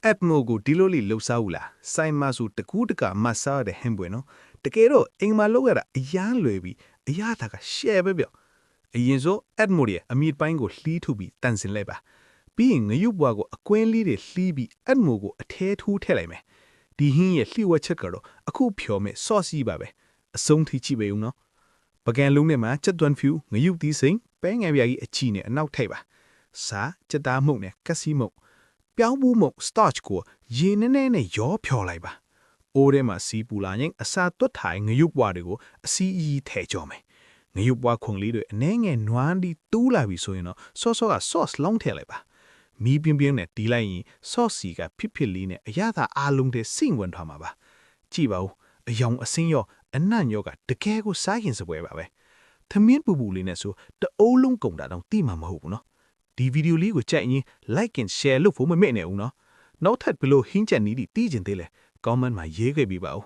Atmo ကိုဒီလိုလေးလှုပ်ရှားဦးလားဆိုင်မဆိုတကူးတကမဆားတဲ့ဟန်ပွဲနော်တကယ်တော့အိမ်မှာလောက်ရတာအရန်လွယ်ပြီးအရသာကရှယ်ပဲပြောအရင်ဆို Atmo ရဲ့အမြင့်ပိုင်းကိုလှီးထုတ်ပြီးတန်ဆင်လိုက်ပါပြီးရင်ငရုပ်ဘွားကိုအကွင်းလေးတွေလှီးပြီး Atmo ကိုအထဲထိုးထည့်လိုက်မယ်ဒီဟင်းရဲ့လှိဝက်ချက်ကတော့အခုဖြော်မဲ့ sauce ကြီးပါပဲအဆုံးထိချိပဲဦးနော်ပကံလုံးထဲမှာချက်သွန်းဖြူငရုပ်သီးစိမ်ပဲငယ်ပြားကြီးအချီနဲ့အနောက်ထိုက်ပါစားချက်သားမှုန့်နဲ့ကက်စီမှုန့်ပြောင်းဘူးမှုန့် starch ကိုရေနည်းနည်းနဲ့ရောဖြော်လိုက်ပါအိုးထဲမှာစီးပူလာရင်အစာသွတ်ထိုင်ငရုပ်ဘွားတွေကိုအစီအီးထည့်ကြောမယ်ငရုပ်ဘွားခွန်လေးတွေအနှဲငယ်နွမ်းပြီးတူးလာပြီဆိုရင်တော့ဆော့ဆော့က sauce လောင်းထည့်လိုက်ပါမီးပြင်းပြင်းနဲ့တီးလိုက်ရင် sauce စီကဖြစ်ဖြစ်လေးနဲ့အရသာအားလုံးတွေစိမ့်ဝင်သွားမှာပါကြည့်ပါဦးအယောင်အစင်းရောအနံ့ရောကတကယ်ကိုစားရင်စပွဲပါပဲသမင်းပူပူလေးနဲ့ဆိုတအိုးလုံးကုန်တာတော့တိမှာမဟုတ်ဘူးနော်ဒီဗီဒီယိုလေးကိုကြိုက်ရင် like and share လုပ်ဖို့မမေ့နဲ့ဦးနော်နောက်ထပ်ဘလို့ဟင်းချက်နီးတီးကျင်သေးလဲ comment မှာရေးခဲ့ပေးပါဦး